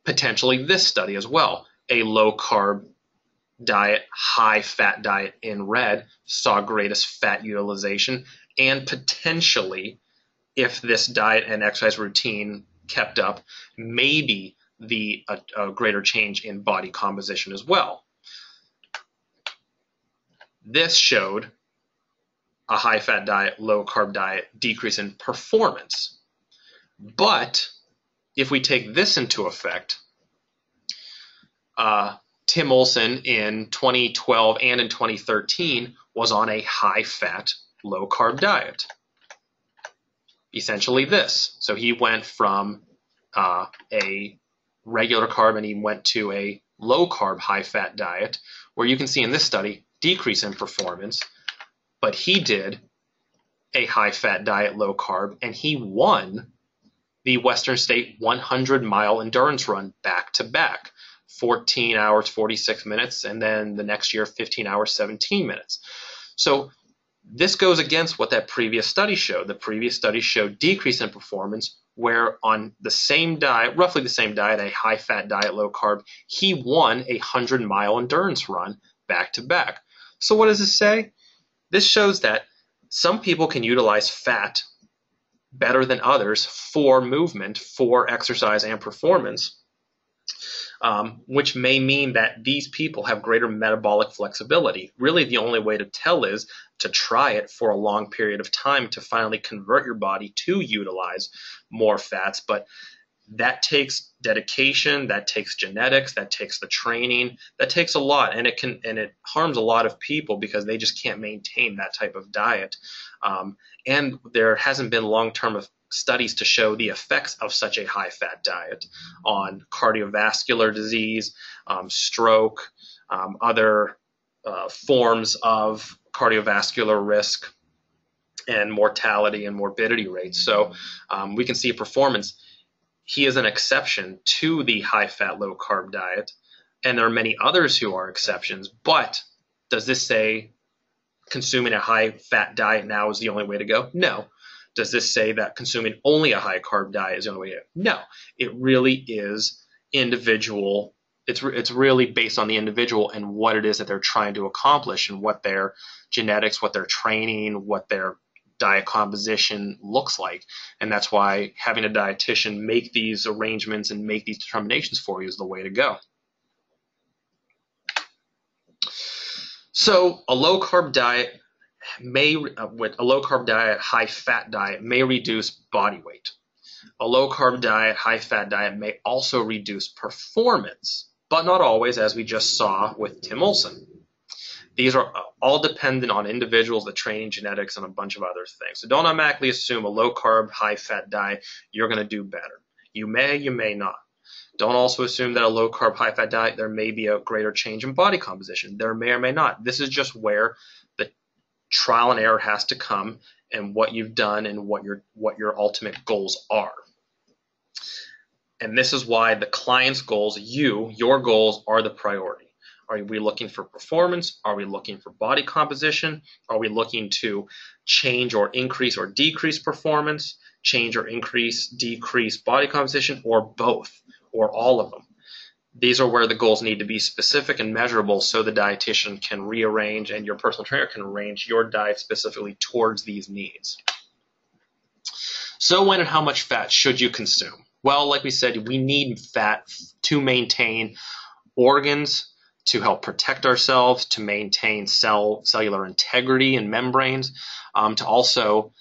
potentially this study as well. A low carb diet, high fat diet in red saw greatest fat utilization and potentially if this diet and exercise routine kept up, maybe a greater change in body composition as well. This showed a high-fat diet, low-carb diet, decrease in performance. But if we take this into effect, Tim Olson in 2012 and in 2013 was on a high-fat, low-carb diet. Essentially this. So he went from a regular carb and he went to a low-carb, high-fat diet, where you can see in this study decrease in performance, but he did a high-fat diet, low-carb, and he won the Western State 100-mile endurance run back-to-back, 14 hours, 46 minutes, and then the next year, 15 hours, 17 minutes. So this goes against what that previous study showed. The previous study showed decrease in performance, where on the same diet, roughly the same diet, a high-fat diet, low-carb, he won a 100-mile endurance run back-to-back. So what does this say? This shows that some people can utilize fat better than others for movement, for exercise and performance, which may mean that these people have greater metabolic flexibility. Really, the only way to tell is to try it for a long period of time to finally convert your body to utilize more fats. But that takes dedication, that takes genetics, that takes the training, that takes a lot, and it harms a lot of people because they just can't maintain that type of diet. And there hasn't been long-term studies to show the effects of such a high-fat diet on cardiovascular disease, stroke, other forms of cardiovascular risk, and mortality and morbidity rates. So we can see performance. He is an exception to the high-fat, low-carb diet, and there are many others who are exceptions. But does this say consuming a high-fat diet now is the only way to go? No. Does this say that consuming only a high-carb diet is the only way to go? No. It really is individual. It's really based on the individual and what it is that they're trying to accomplish and what their genetics, what their training, what their diet composition looks like. And that's why having a dietitian make these arrangements and make these determinations for you is the way to go. So a low-carb diet high-fat diet may reduce body weight. A low-carb diet, high-fat diet may also reduce performance, but not always, as we just saw with Tim Olson. These are all dependent on individuals, the training, genetics, and a bunch of other things. So don't automatically assume a low-carb, high-fat diet, you're going to do better. You may not. Don't also assume that a low-carb, high-fat diet, there may be a greater change in body composition. There may or may not. This is just where the trial and error has to come and what you've done and what your ultimate goals are. And this is why the client's goals, your goals are the priority. Are we looking for performance? Are we looking for body composition? Are we looking to change or increase or decrease performance, change or increase, decrease body composition, or both, or all of them? These are where the goals need to be specific and measurable so the dietitian can rearrange and your personal trainer can arrange your diet specifically towards these needs. So when and how much fat should you consume? Well, like we said, we need fat to maintain organs, to help protect ourselves, to maintain cellular integrity and membranes, to also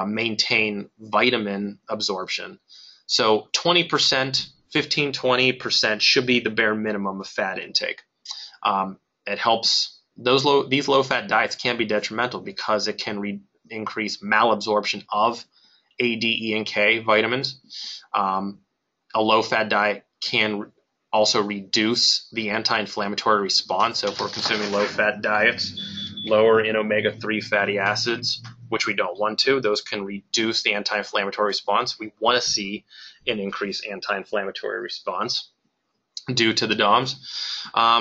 maintain vitamin absorption. So 20%, 15-20% should be the bare minimum of fat intake. It helps. These low-fat diets can be detrimental because it can increase malabsorption of A, D, E, and K vitamins. A low-fat diet can also reduce the anti-inflammatory response. So if we're consuming low-fat diets, lower in omega-3 fatty acids, which we don't want to, those can reduce the anti-inflammatory response. We want to see an increased anti-inflammatory response due to the DOMs.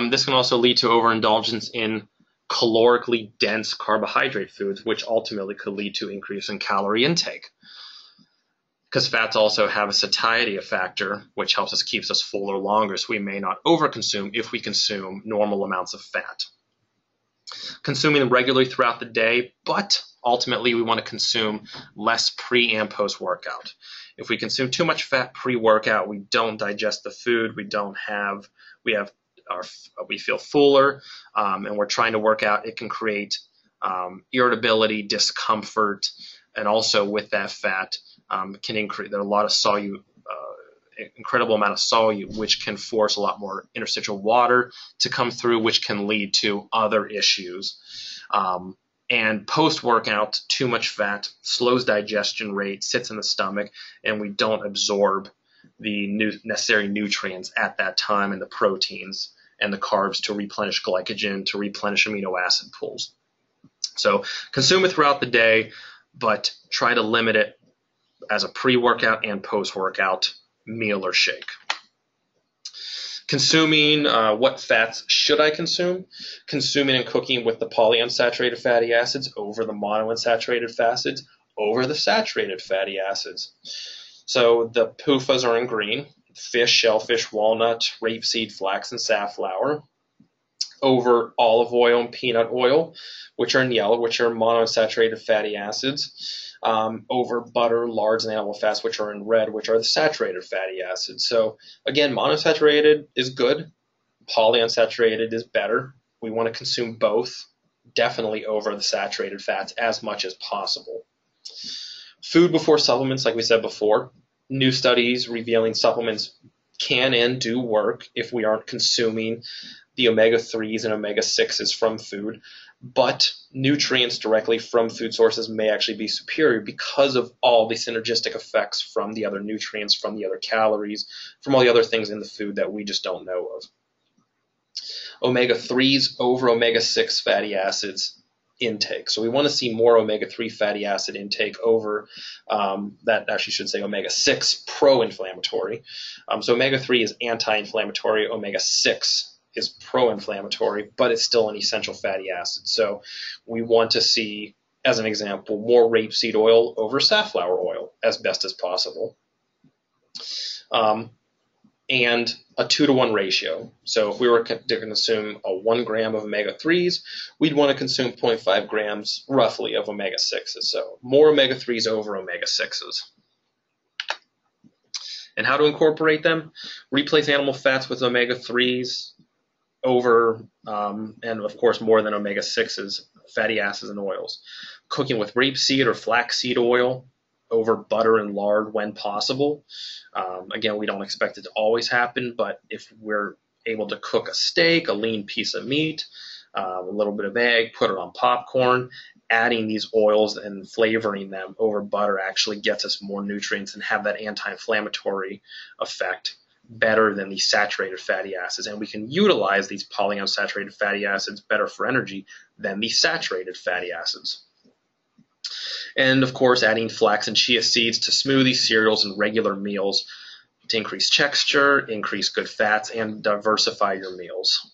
This can also lead to overindulgence in calorically dense carbohydrate foods, which ultimately could lead to increase in calorie intake. Because fats also have a satiety factor, which helps us keeps us fuller longer, so we may not overconsume if we consume normal amounts of fat. Consuming them regularly throughout the day, but Ultimately, we want to consume less pre and post workout. If we consume too much fat pre-workout, we don't digest the food. We feel fuller, and we're trying to work out. It can create irritability, discomfort, and also with that fat can increase. There are a lot of incredible amount of solute, which can force a lot more interstitial water to come through, which can lead to other issues. And post-workout, too much fat slows digestion rate, sits in the stomach, and we don't absorb the necessary nutrients at that time, and the proteins and the carbs to replenish glycogen, to replenish amino acid pools. So consume it throughout the day, but try to limit it as a pre-workout and post-workout meal or shake. Consuming, what fats should I consume? Consuming and cooking with the polyunsaturated fatty acids over the monounsaturated fats over the saturated fatty acids. So the PUFAs are in green: fish, shellfish, walnut, rapeseed, flax, and safflower, over olive oil and peanut oil, which are in yellow, which are monounsaturated fatty acids. Over butter, lards, and animal fats, which are in red, which are the saturated fatty acids. So again, monounsaturated is good. Polyunsaturated is better. We want to consume both, definitely over the saturated fats as much as possible. Food before supplements, like we said before. New studies revealing supplements can and do work if we aren't consuming the omega-3s and omega-6s from food, but nutrients directly from food sources may actually be superior because of all the synergistic effects from the other nutrients, from the other calories, from all the other things in the food that we just don't know of. Omega-3s over omega-6 fatty acids intake. So we want to see more omega-3 fatty acid intake over that actually should say omega-6 pro-inflammatory. So omega-3 is anti-inflammatory, omega-6 is pro-inflammatory, but it's still an essential fatty acid. So we want to see, as an example, more rapeseed oil over safflower oil as best as possible. And a 2-to-1 ratio. So if we were to consume a 1 gram of omega-3s, we'd want to consume 0.5 grams roughly of omega-6s. So more omega-3s over omega-6s. And how to incorporate them? Replace animal fats with omega-3s over, and of course more than omega-6s, fatty acids and oils. Cooking with rapeseed or flaxseed oil over butter and lard when possible. Again, we don't expect it to always happen, but if we're able to cook a steak, a lean piece of meat, a little bit of egg, put it on popcorn, adding these oils and flavoring them over butter actually gets us more nutrients and have that anti-inflammatory effect better than the saturated fatty acids. And we can utilize these polyunsaturated fatty acids better for energy than the saturated fatty acids. And of course, adding flax and chia seeds to smoothies, cereals, and regular meals to increase texture, increase good fats, and diversify your meals.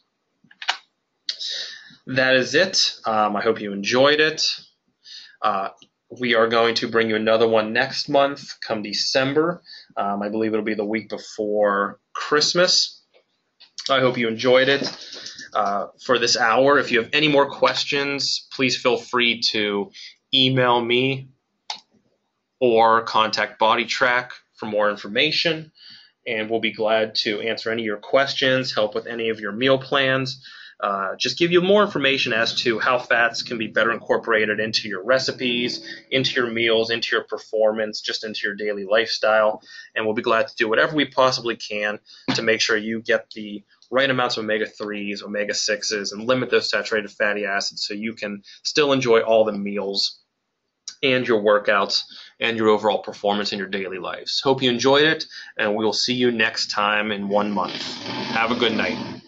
That is it. I hope you enjoyed it. We are going to bring you another one next month, come December. I believe it'll be the week before Christmas. I hope you enjoyed it for this hour. If you have any more questions, please feel free to email me or contact BodyTrack for more information, and we'll be glad to answer any of your questions, help with any of your meal plans, just give you more information as to how fats can be better incorporated into your recipes, into your meals, into your performance, just into your daily lifestyle. And we'll be glad to do whatever we possibly can to make sure you get the right amounts of omega-3s, omega-6s, and limit those saturated fatty acids so you can still enjoy all the meals and your workouts and your overall performance in your daily lives. Hope you enjoyed it, and we will see you next time in 1 month. Have a good night.